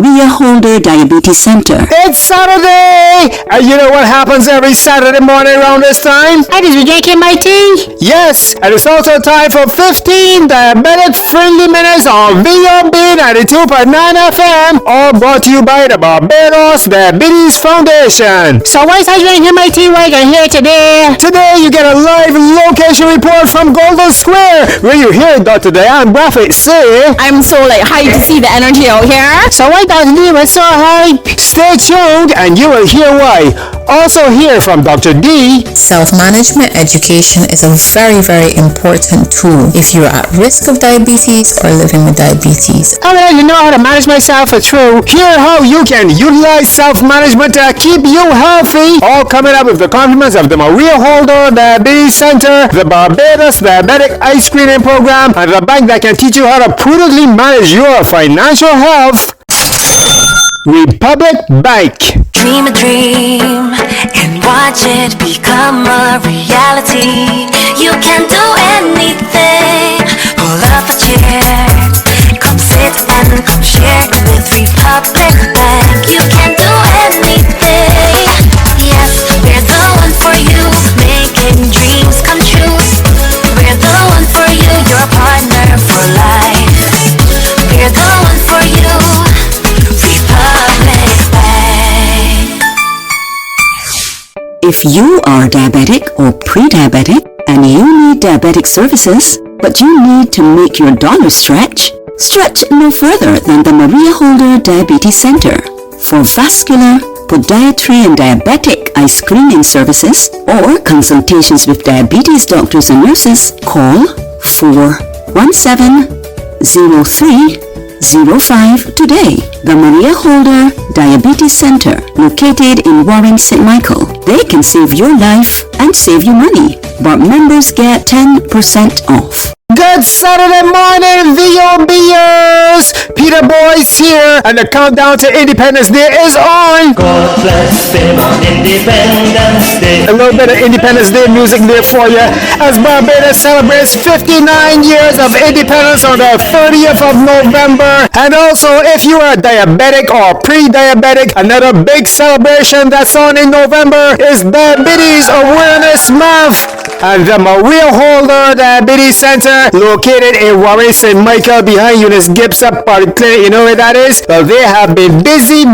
Maria Holder Diabetes Center. It's Saturday! And you know what happens every Saturday morning around this time? Did you drinking my tea? Yes, and it's also time for 15 diabetic-friendly minutes on VOB 92.9 FM, all brought to you by the Barbados Diabetes Foundation. So why is I drinking my tea wagon here today? Today you get a live location report from Golden Square, where you hear Dr. Diane Braffett say, I'm so hyped to see the energy out here. So why Dr. D was so hyped? Stay tuned and you will hear why. Also hear from Dr. D. Self-management education is a very, very important tool if you're at risk of diabetes or living with diabetes. I mean, you know how to manage myself for true. Hear how you can utilize self-management to keep you healthy. All coming up with the compliments of the Maria Holder Diabetes Center, the Barbados Diabetic Ice Screening Program, and the bank that can teach you how to prudently manage your financial health. Republic Bank. Dream a dream and watch it become a reality. You can do anything. Pull up a chair, come sit and come share with Republic Bank. You can do anything. Yes, we're the one for you, making dreams come true. We're the one for you, your partner for life. We're the one for you, Republic Bank. If you are diabetic or pre-diabetic and you need diabetic services, but you need to make your dollar stretch no further than the Maria Holder Diabetes Center. For vascular, podiatry and diabetic eye screening services or consultations with diabetes doctors and nurses, call 417-0305 today. The Maria Holder Diabetes Center, located in Warren St. Michael. They can save your life and save you money, but members get 10% off. Good Saturday morning, VOBers! Peter Boy's here, and the countdown to Independence Day is on! God bless them on Independence Day. A little bit of Independence Day music there for you, as Barbados celebrates 59 years of independence on the 30th of November. And also, if you are diabetic or pre-diabetic, another big celebration that's on in November is Diabetes Awareness Month. And the Maria Holder Diabetes Center, located in Warren St. Michael behind Eunice Gibson Polyclinic, you know where that is? Well, they have been busy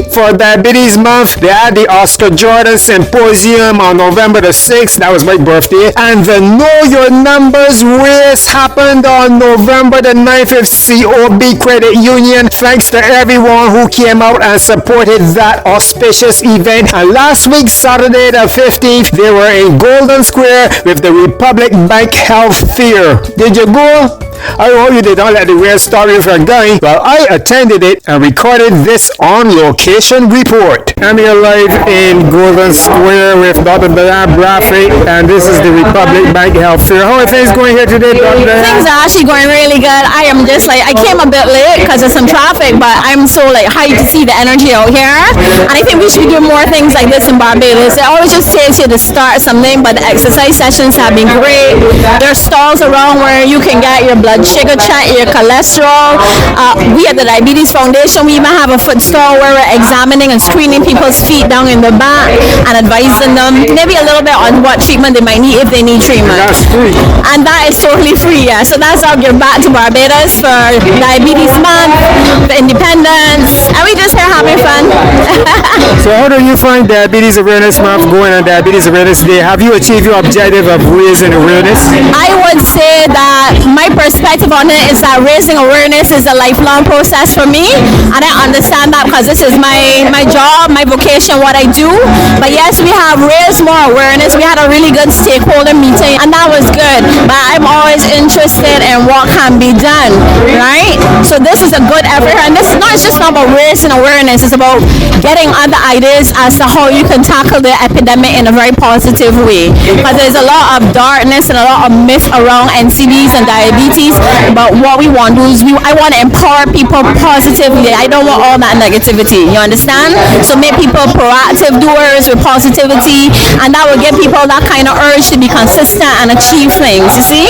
for Diabetes Month. They had the Oscar Jordan Symposium on November the 6th. That was my birthday. And the Know Your Numbers race happened on November the 9th with COB Credit Union. Thanks to everyone who came out and supported that auspicious event. And last week, Saturday the 15th, they were in Golden Square with the Republic Bank Health Fair. Did you go? I hope you did not let the weird story of your guy. Well, I attended it and recorded this on-location report. I'm here live in Golden Square with Dr. Diane Braffett, and this is the Republic Bank Health Fair. How are things going here today, Dr. Diane? Things are actually going really good. I am just I came a bit late because of some traffic, but I'm so hyped to see the energy out here. And I think we should do more things like this in Barbados. It always just takes you to start something, but the exercise sessions have been great. There's stalls around where you can get your blood sugar check, your cholesterol. We at the Diabetes Foundation, we even have a foot stall where we're examining and screening people's feet down in the back and advising them maybe a little bit on what treatment they might need if they need treatment. That's free. And that is totally free, yeah. So that's our give back to Barbados for Diabetes Month, for Independence, and we just here having fun. So how do you find Diabetes Awareness Month going on Diabetes Awareness Day? Have you achieved your objective of raising awareness? I would say that my perspective on it is that raising awareness is a lifelong process for me, and I understand that because this is my job, my vocation, what I do. But yes, we have raised more awareness. We had a really good stakeholder meeting, and that was good. But I'm always interested in what can be done, right? So this is a good effort, and this is not just not about raising awareness. It's about getting other ideas ways as to how you can tackle the epidemic in a very positive way. Because there's a lot of darkness and a lot of myth around NCDs and diabetes. But what we want to do is I want to empower people positively. I don't want all that negativity. You understand? So make people proactive doers with positivity, and that will give people that kind of urge to be consistent and achieve things. You see?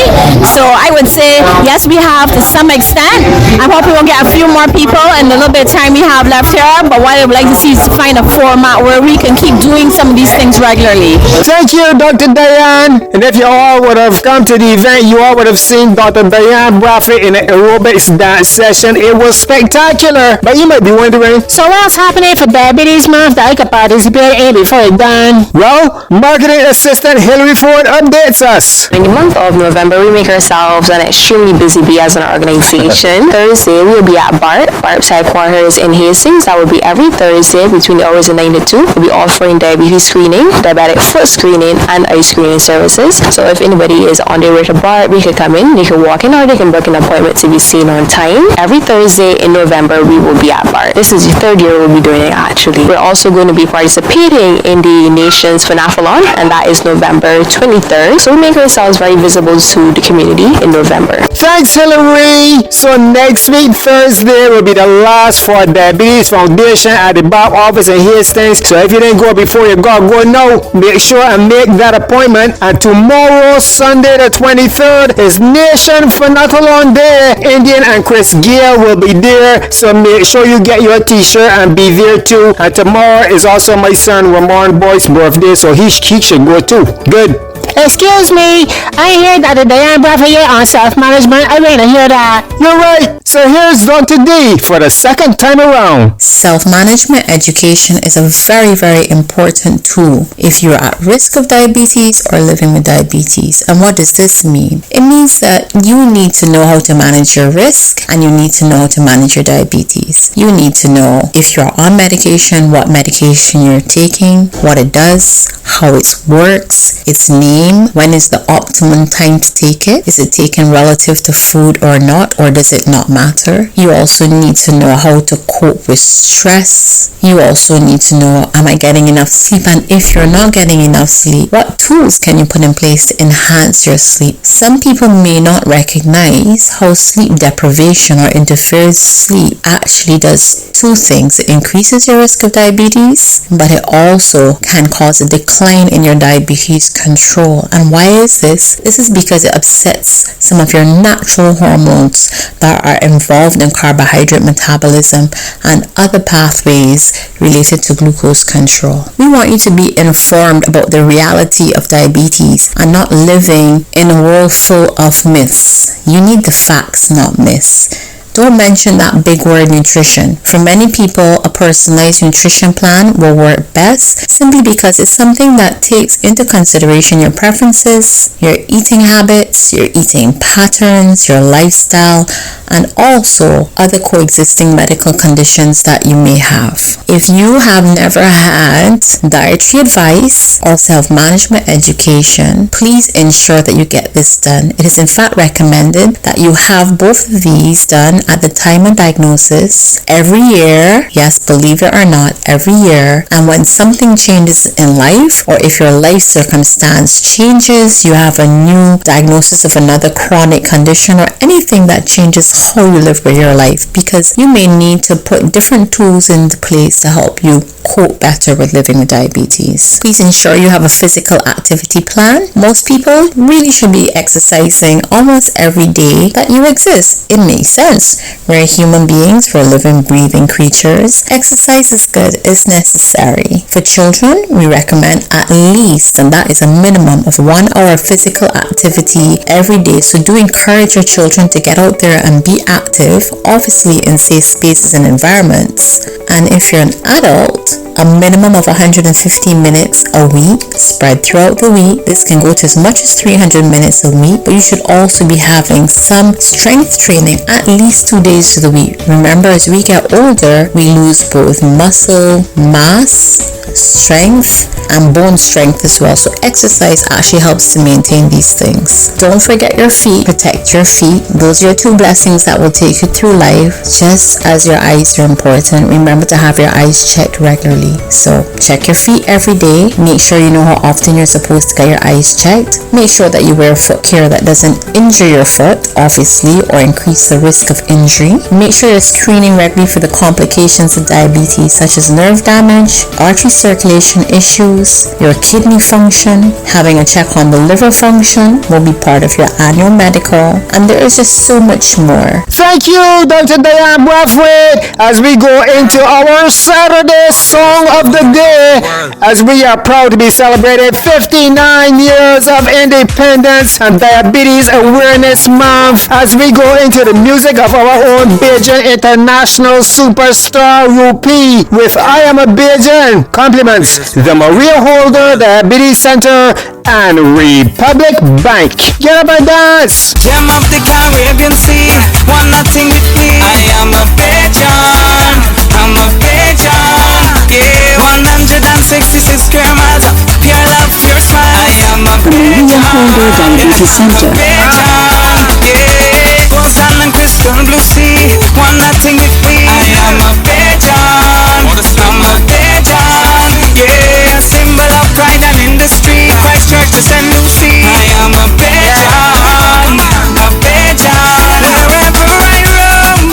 So I would say yes, we have to some extent. I hope we will get a few more people in the little bit of time we have left here. But what I would like to see is to find a format where we can keep doing some of these things regularly. Thank you, Dr. Diane. And if you all would have come to the event, you all would have seen Dr. Diane Bradford in an aerobics dance session. It was spectacular. But you might be wondering, So what's happening for Diabetes Month that I could participate in before it's done? well, marketing assistant Hillary Ford updates us. In the month of November, we make ourselves an extremely busy bee as an organization. Thursday, we will be at BART. BART's headquarters in Hastings. That will be every Thursday between the hours of 9 to 2. We'll be offering diabetes screening, diabetic foot screening, and eye screening services. So if anybody is on their way to BART, they can come in, they can walk in, or they can book an appointment to be seen on time. Every Thursday in November, we will be at BART. This is the third year we'll be doing it actually. We're also going to be participating in the nation's Fanathlon, and that is November 23rd. So we make ourselves very visible to the community in November. Thanks, Hillary. So next week, Thursday, will be the last for Diabetes Foundation at the BART office in Hastings. So if you didn't go before, you go now. Make sure and make that appointment. And tomorrow, Sunday the 23rd, is Nation Fanathlon Day. Indian and Chris Gear will be there. So make sure you get your t-shirt and be there too. And tomorrow is also my son Ramon Boyd's birthday, so he should go too. Good. Excuse me, I heard that the Diane Bradford on self-management. I want to hear that. You're right. So here's Dr. D for the second time around. Self-management education is a very, very important tool if you're at risk of diabetes or living with diabetes. And what does this mean? It means that you need to know how to manage your risk, and you need to know how to manage your diabetes. You need to know if you're on medication, what medication you're taking, what it does, how it works, its name, when is the optimum time to take it, is it taken relative to food or not, or does it not matter? You also need to know how to cope with stress. You also need to know, am I getting enough sleep? And if you're not getting enough sleep, what tools can you put in place to enhance your sleep? Some people may not recognize how sleep deprivation or interfered sleep actually does two things. It increases your risk of diabetes, but it also can cause a decline in your diabetes control. And why is this? This is because it upsets some of your natural hormones that are involved in carbohydrate metabolism and other pathways related to glucose control. We want you to be informed about the reality of diabetes and not living in a world full of myths. You need the facts, not myths. Don't mention that big word nutrition. For many people, a personalized nutrition plan will work best simply because it's something that takes into consideration your preferences, your eating habits, your eating patterns, your lifestyle, and also other coexisting medical conditions that you may have. If you have never had dietary advice or self-management education, please ensure that you get this done. It is in fact recommended that you have both of these done at the time of diagnosis every year. Yes, believe it or not, every year. And when something changes in life, or if your life circumstance changes, you have a new diagnosis of another chronic condition or anything that changes how you live with your life, because you may need to put different tools into place to help you cope better with living with diabetes. Please ensure you have a physical activity plan. Most people really should be exercising almost every day that you exist. It makes sense. We're human beings, we're living, breathing creatures. Exercise is good, it's necessary. For children, we recommend at least, and that is a minimum of 1 hour physical activity every day. So do encourage your children to get out there and be active, obviously in safe spaces and environments. And if you're an adult, a minimum of 150 minutes a week spread throughout the week. This can go to as much as 300 minutes a week, but you should also be having some strength training at least 2 days to the week. Remember, as we get older, we lose both muscle mass, strength, and bone strength as well. So exercise actually helps to maintain these things. Don't forget your feet. Protect your feet. Those are your two blessings that will take you through life. Just as your eyes are important, remember to have your eyes checked regularly. regularly. So check your feet every day. Make sure you know how often you're supposed to get your eyes checked. Make sure that you wear foot care that doesn't injure your foot, obviously, or increase the risk of injury. Make sure you're screening regularly for the complications of diabetes, such as nerve damage, artery circulation issues, your kidney function. Having a check on the liver function will be part of your annual medical, and there is just so much more. Thank you, Dr. Diane Brathwaite, as we go into our Saturday Song of the Day, as we are proud to be celebrating 59 years of independence and Diabetes Awareness Month, as we go into the music of our own Bajan International superstar Rupi with I Am a Bajan. Compliments the Maria Holder Diabetes Center and Republic Bank. Get up and dance! Gem of the Caribbean Sea, one nothing with me. I am a Bajan, I'm a Bajan, yeah. 166 square miles, pure love, pure smile. I am a Maria Holder Diabetes Center. Bajan, yeah. Gold sand and crystal blue sea, one nothing with me. I am a Bajan, I'm a Bajan, yeah. A symbol of pride and industry, Christ Church to St. Lucie. I am a Bajan, a Bajan. Wherever I roam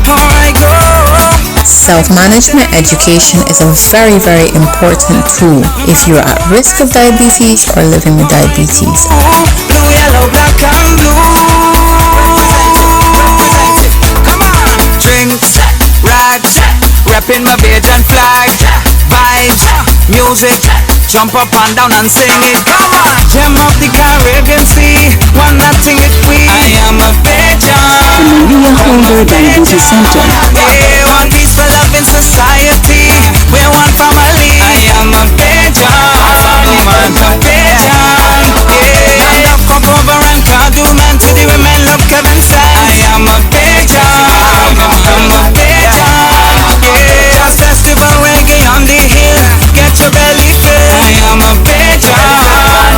or I go. Self-management education is a very, very important tool if you're at risk of diabetes or living with diabetes. Blue, yellow, black and blue. Come on. Drinks, rags, repping my Bajan flag. Vibes, music, jump up and down and sing it. Come on. Gem of the Caribbean Sea, one nothing if we. I am a Bajan. Maria Holder Diabetes Center. Yeah, one peace for love in society. We're one family. I am a Bajan. I'm a Bajan. Yeah, hand up, come over and cuddle man to the women love Kevin said. I am a Bajan. I'm a Bajan. Yeah, just festival reggae on the hill. Get your belly filled. I am a Bajan.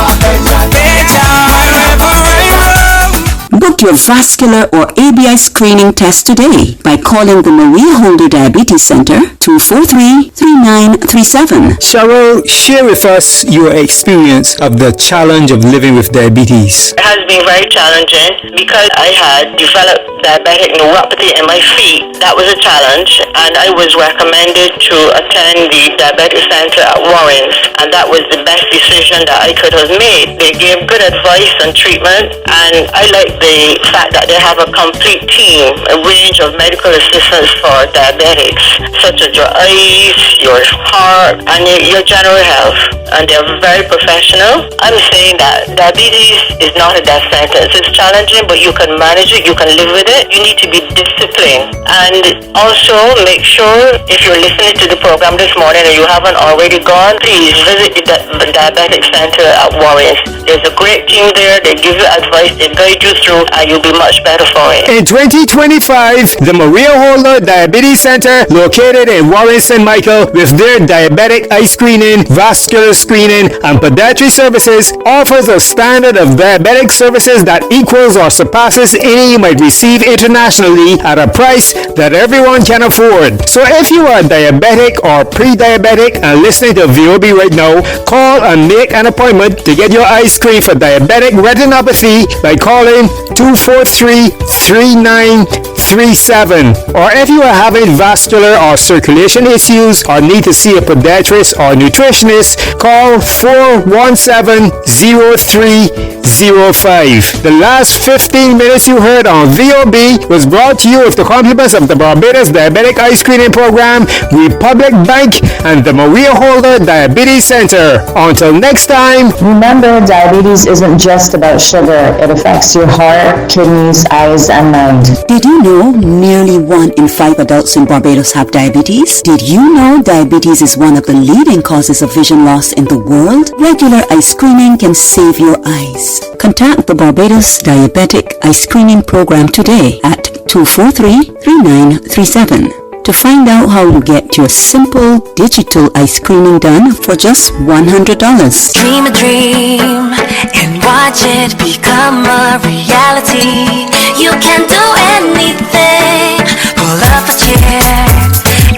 Bajan. Wherever I roam. Book your vascular or ABI screening test today by calling the Maria Holder Diabetes Center 243-3937. Cheryl, share with us your experience of the challenge of living with diabetes. It has been very challenging because I had developed diabetic neuropathy in my feet. That was a challenge, and I was recommended to attend the Diabetic Center at Warren's, and that was the best decision that I could have made. They gave good advice on treatment, and I like the fact that they have a complete team, a range of medical assistance for diabetics, such as your eyes, your heart, and your general health, and they're very professional. I'm saying that diabetes is not a death sentence. It's challenging, but you can manage it, you can live with it. You need to be disciplined. And also make sure, if you're listening to the program this morning and you haven't already gone, please visit the Diabetic Center at Warren's. There's a great team there. They give you advice, they guide you through, and you'll be much better for it. In 2025, the Maria Holder Diabetes Center, located in Warren St. Michael, with their diabetic eye screening, vascular screening, and podiatry services, offers a standard of diabetic services that equals or surpasses any you might receive internationally at a price that everyone can afford. So if you are diabetic or pre-diabetic and listening to VOB right now, call and make an appointment to get your eyes screened for diabetic retinopathy by calling 243-3937. Or if you are having vascular or circulation issues or need to see a podiatrist or nutritionist, call 417-0305. The last 15 minutes you heard on VOB was brought to you with the compliments of the Barbados Diabetic Eye Screening Program, Republic Bank, and the Maria Holder Diabetes Center. Until next time, remember, diabetes isn't just about sugar. It affects your heart, kidneys, eyes, and mind. Did you know nearly 1 in 5 adults in Barbados have diabetes? Did you know diabetes is one of the leading causes of vision loss in the world? Regular eye screening can save your eyes. Contact the Barbados Diabetic Eye Screening Program today at 243-3937 to find out how to get your simple digital eye screening done for just $100. Dream a dream and watch it become a reality. You can do anything. Pull up a chair,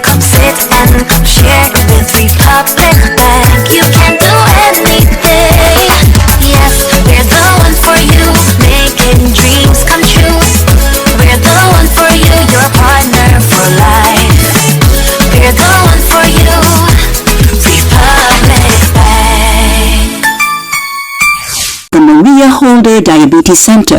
come sit and come share with me. Diabetes Center.